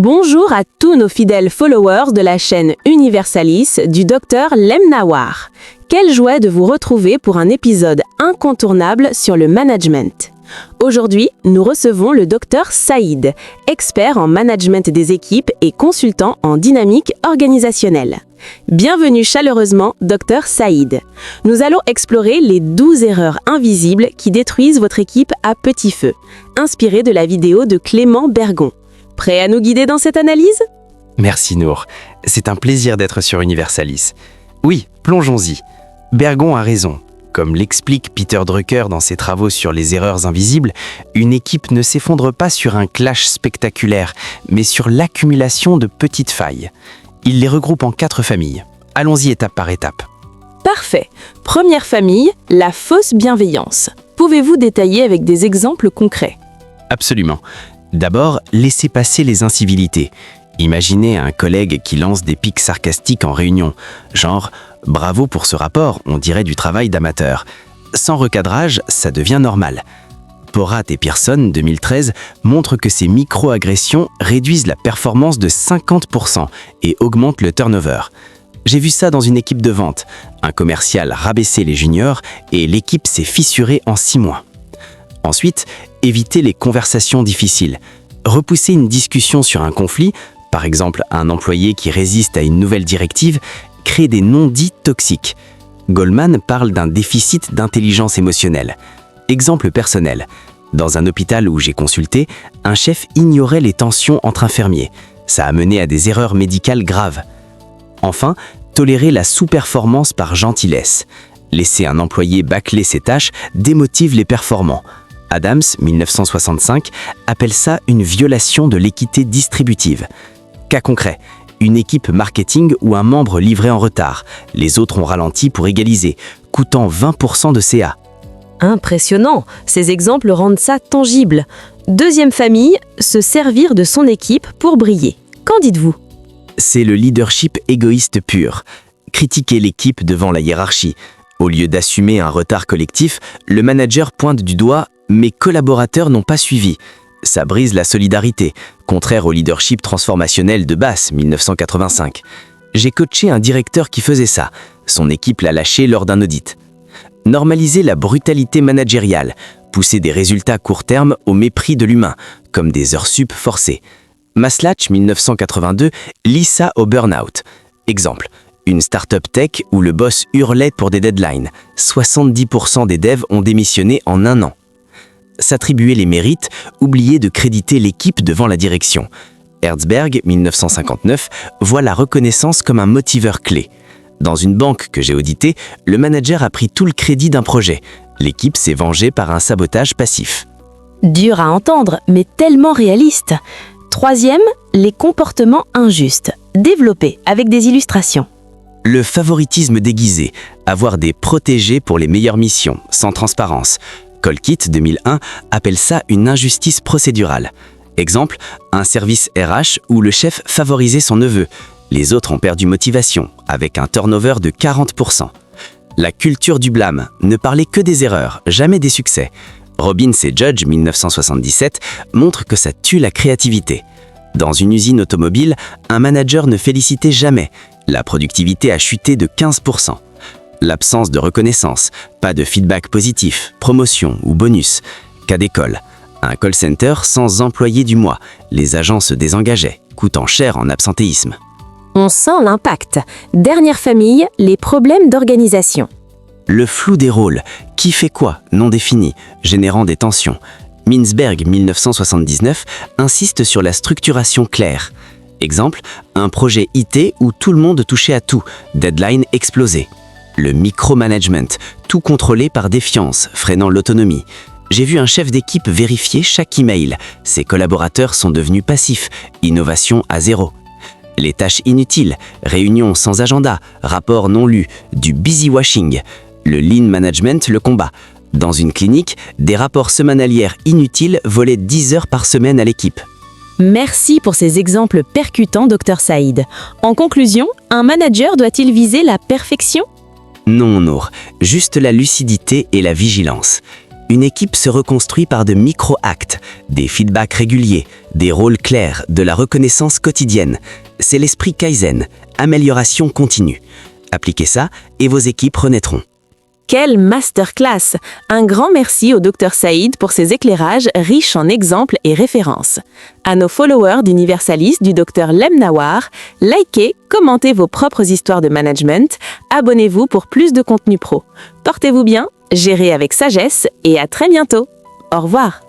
Bonjour à tous nos fidèles followers de la chaîne Universalis du Dr Lemnawar. Quelle joie de vous retrouver pour un épisode incontournable sur le management. Aujourd'hui, nous recevons le Dr Saïd, expert en management des équipes et consultant en dynamique organisationnelle. Bienvenue chaleureusement, Dr Saïd. Nous allons explorer les 12 erreurs invisibles qui détruisent votre équipe à petit feu, inspirée de la vidéo de Clément Bergon. Prêt à nous guider dans cette analyse ? Merci Nour, c'est un plaisir d'être sur Universalis. Oui, plongeons-y. Bergon a raison. Comme l'explique Peter Drucker dans ses travaux sur les erreurs invisibles, une équipe ne s'effondre pas sur un clash spectaculaire, mais sur l'accumulation de petites failles. Il les regroupe en 4 familles. Allons-y étape par étape. Parfait. Première famille, la fausse bienveillance. Pouvez-vous détailler avec des exemples concrets ? Absolument. D'abord, laissez passer les incivilités. Imaginez un collègue qui lance des pics sarcastiques en réunion, genre « bravo pour ce rapport, on dirait du travail d'amateur ». Sans recadrage, ça devient normal. Porat et Pearson, 2013, montrent que ces micro-agressions réduisent la performance de 50% et augmentent le turnover. J'ai vu ça dans une équipe de vente. Un commercial rabaissait les juniors et l'équipe s'est fissurée en 6 mois. Ensuite, évitez les conversations difficiles. Repousser une discussion sur un conflit, par exemple un employé qui résiste à une nouvelle directive, crée des non-dits toxiques. Goldman parle d'un déficit d'intelligence émotionnelle. Exemple personnel. Dans un hôpital où j'ai consulté, un chef ignorait les tensions entre infirmiers. Ça a mené à des erreurs médicales graves. Enfin, tolérer la sous-performance par gentillesse. Laisser un employé bâcler ses tâches démotive les performants. Adams, 1965, appelle ça une violation de l'équité distributive. Cas concret, une équipe marketing où un membre livrait en retard. Les autres ont ralenti pour égaliser, coûtant 20% de CA. Impressionnant, ces exemples rendent ça tangible. Deuxième famille, se servir de son équipe pour briller. Qu'en dites-vous ? C'est le leadership égoïste pur. Critiquer l'équipe devant la hiérarchie. Au lieu d'assumer un retard collectif, le manager pointe du doigt « mes collaborateurs n'ont pas suivi ». Ça brise la solidarité, contraire au leadership transformationnel de Bass, 1985. J'ai coaché un directeur qui faisait ça. Son équipe l'a lâché lors d'un audit. Normaliser la brutalité managériale, pousser des résultats court terme au mépris de l'humain, comme des heures sup forcées. Maslach, 1982, lie ça au burn-out. Exemple. Une start-up tech où le boss hurlait pour des deadlines. 70% des devs ont démissionné en 1 an. S'attribuer les mérites, oublier de créditer l'équipe devant la direction. Herzberg, 1959, voit la reconnaissance comme un motiveur clé. Dans une banque que j'ai auditée, le manager a pris tout le crédit d'un projet. L'équipe s'est vengée par un sabotage passif. Dur à entendre, mais tellement réaliste. Troisième, les comportements injustes. Développés avec des illustrations. Le favoritisme déguisé, avoir des protégés pour les meilleures missions, sans transparence. Colquitt, 2001, appelle ça une injustice procédurale. Exemple, un service RH où le chef favorisait son neveu. Les autres ont perdu motivation, avec un turnover de 40%. La culture du blâme, ne parler que des erreurs, jamais des succès. Robbins et Judge, 1977, montrent que ça tue la créativité. Dans une usine automobile, un manager ne félicitait jamais. La productivité a chuté de 15%. L'absence de reconnaissance, pas de feedback positif, promotion ou bonus. Cas d'école, un call center sans employé du mois. Les agents se désengageaient, coûtant cher en absentéisme. On sent l'impact. Dernière famille, les problèmes d'organisation. Le flou des rôles, qui fait quoi, non défini, générant des tensions. Mintzberg, 1979, insiste sur la structuration claire. Exemple, un projet IT où tout le monde touchait à tout, deadline explosé. Le micromanagement, tout contrôlé par défiance, freinant l'autonomie. J'ai vu un chef d'équipe vérifier chaque email. Ses collaborateurs sont devenus passifs, innovation à 0. Les tâches inutiles, réunions sans agenda, rapports non lus, du busy washing. Le lean management le combat. Dans une clinique, des rapports semanalières inutiles volaient 10 heures par semaine à l'équipe. Merci pour ces exemples percutants, Dr Saïd. En conclusion, un manager doit-il viser la perfection ? Non, Nour, juste la lucidité et la vigilance. Une équipe se reconstruit par de micro-actes, des feedbacks réguliers, des rôles clairs, de la reconnaissance quotidienne. C'est l'esprit Kaizen, amélioration continue. Appliquez ça et vos équipes renaîtront. Quelle masterclass! Un grand merci au Dr Saïd pour ses éclairages riches en exemples et références. À nos followers d'Universalis du Dr Lem Nawar, likez, commentez vos propres histoires de management, abonnez-vous pour plus de contenu pro. Portez-vous bien, gérez avec sagesse et à très bientôt. Au revoir!